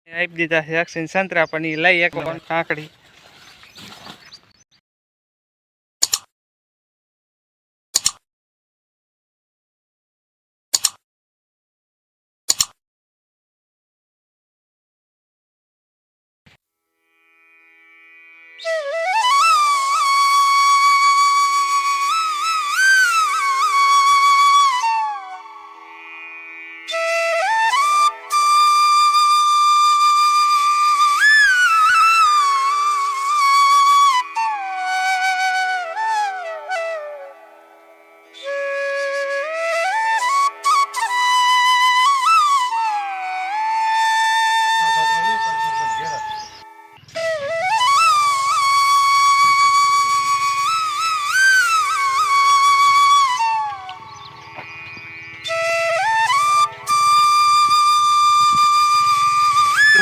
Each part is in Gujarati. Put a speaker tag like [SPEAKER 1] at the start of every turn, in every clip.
[SPEAKER 1] આપી દીધા છે અક્ષય સંતરા પણ એ લઈ એક કાંકડી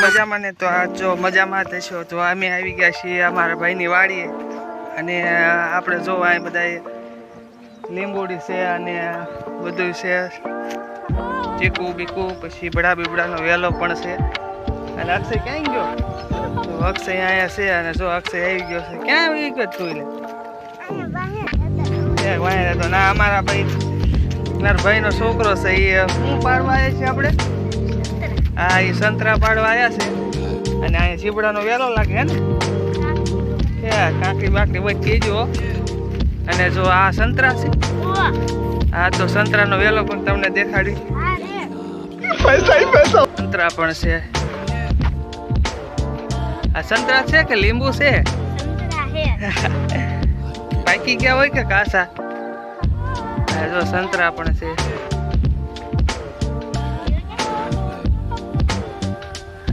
[SPEAKER 1] મજામાં ને તો આ જો મજામાં થશો તો અમે આવી ગયા છીએ અમારા ભાઈની વાડીએ અને આપણે જો આ બધા લીંબુડી છે અને બધું છે ચીકુ બીકુ પછી બડા બીબડાનો વેલો પણ છે અને અક્ષય ક્યાં ગયો તો અક્ષય અહીંયા છે અને જો અક્ષય આવી ગયો છે ક્યાં આવી ગયો તું એટલે વાય તો ના અમારા ભાઈનો છોકરો છે એ શું પાડવા આવ્યા છે આપણે હા એ સંતરા પાડવા આવ્યા છે અને અહીંયા ચીબડાનો વેલો લાગે હે ને કાંકરી બાકરી વચ્ચે કીજો અને જો આ સંતરા છે હા તો સંતરાનો વેલો પણ તમને દેખાડી સંતરા પણ છે આ સંતરા છે કે લીંબુ છે પાકી ગયા હોય કે કાસા જો સંતરા પણ છે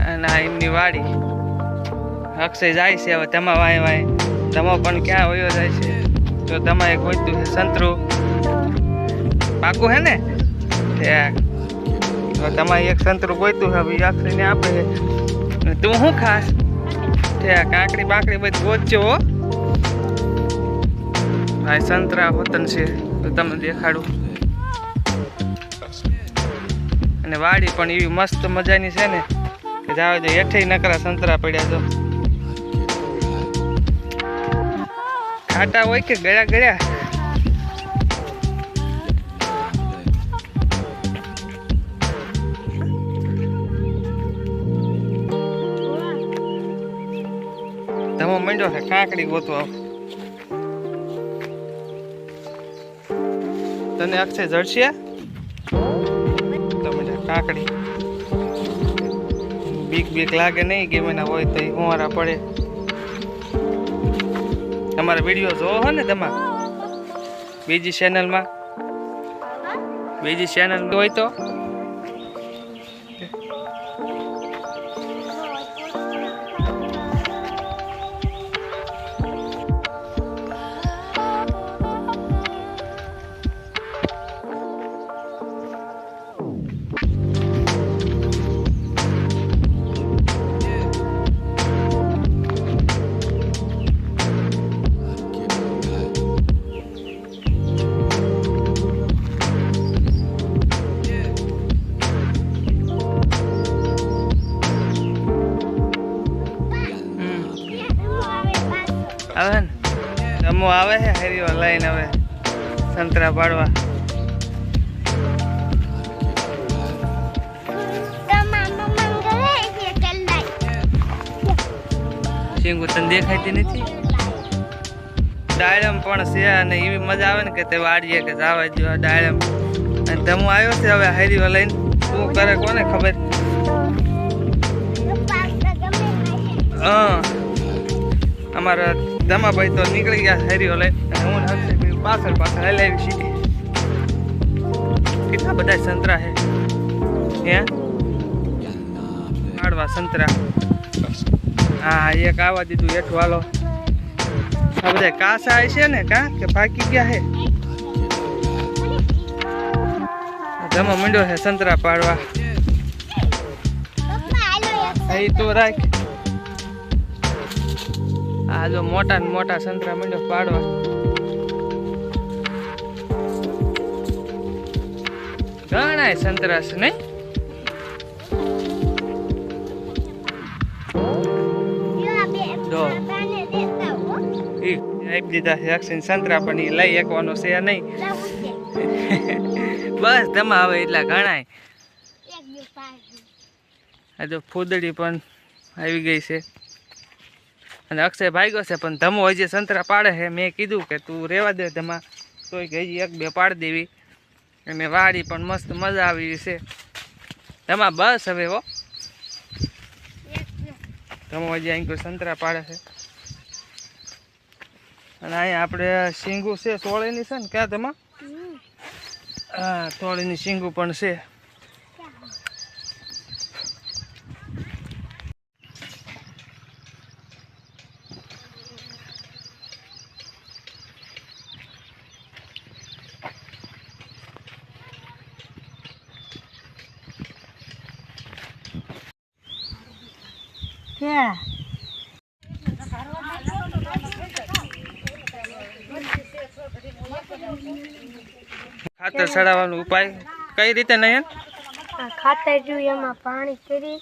[SPEAKER 1] અને એમની વાડી અક્ષય જાય છે હવે તમા વાય વાય તમા પણ ક્યાં વયો જાય છે તો તમારે ગોતું છે સંતરું પાકું હે ને તમારે એક સંતરું ગોતું છે અક્ષયને આપે તું શું ખાસ કાંકડી બાકડી બધી ગોતજો હો આ સંતરા વતન છે તો તમને દેખાડું અને વાડી પણ એવી મસ્ત મજાની છે ને કે જાવ તો હેઠે નકરા સંતરા પડ્યા તો ખાટા હોય કે ગળ્યા ગળ્યા ધમો મંડ્યો છે કાંકડી ગોતવા તને અક્ષય જડશે તો મને કાંકડી બીક લાગે નહીં કે મને હોય તો હુંવારા પડે તમારા વિડીયો જોવો હો ને તમારે બીજી ચેનલ હોય તો આવે ને જમો આવે છે હેરીઓ લઈને હવે સંતરા પાડવા સિંગુ તને દેખાતી નથી ડાયરમ પણ છે અને એવી મજા આવે ને કે તે વાડીએ કે જવા દો ડાયરમ અને ધમો આવ્યો છે હવે હેરીઓ લઈને શું કરે કોને ખબર હા અમારા ધમાભાઈ તો નીકળી ગયા હેરીઓ લઈ હું પાછળ હલાવી સીધી કેટલા બધા સંતરા હે પાડવા સંતરા હા એક આવા દીધું હેઠું હાલો આ બધા કાસા છે ને કા કે પાકી ગયા હે ધમો મંડ્યો છે સંતરા પાડવા અહીં તો રાખ આ જો મોટા ને મોટા સંતરા મંડ્યો પાડવા ઘણા સંતરા છે નહીં આપી દીધા છે અક્ષિન સંતરા, પણ એ લઈ એકવાનો છે નહીં. બસ તમે હવે એટલા ઘણાય. આ જો ફૂદડી પણ આવી ગઈ છે અને અક્ષય ભાગ્યો છે, પણ ધમો હજી સંતરા પાડે છે. મેં કીધું કે તું રહેવા દે ધમા, તોય કે હજી એક બે પાડી દેવી. અને વાડી પણ મસ્ત મજા આવી છે ધમા. બસ હવે હો, ધમો હજી અહીં કોઈ સંતરા પાડે છે. અને અહીંયા આપણે શીંગું છે સોળીની છે ને ક્યાં ધમા? હા, થોડીની શીંગું પણ છે. ખાતર ચડાવવાનો ઉપાય કઈ રીતે નહીં?
[SPEAKER 2] ખાતર જોયું એમાં પાણી કરી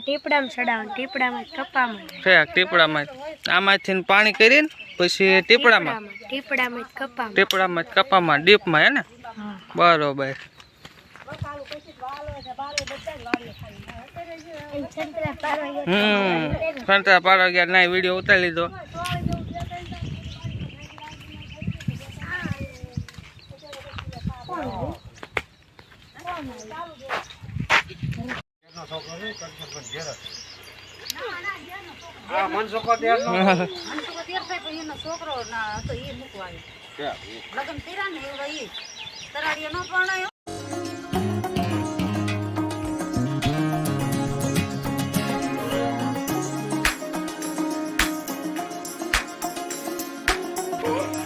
[SPEAKER 2] ટીપડામાં ચડાવવાનું, ટીપડામાં કપામાં
[SPEAKER 1] ટીપડામાં આમાંથી પાણી કરીને પછી ટીપડામાં
[SPEAKER 2] ટીપડામાં
[SPEAKER 1] કપામાં ડીપમાં હે ને? બરોબર. સંતરા પાડવા ગયા ના વિડીયો ઉતારી લીધો.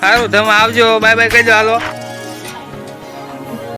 [SPEAKER 1] સારું તમે આવજો, બાય બાય કહેજો. હાલો.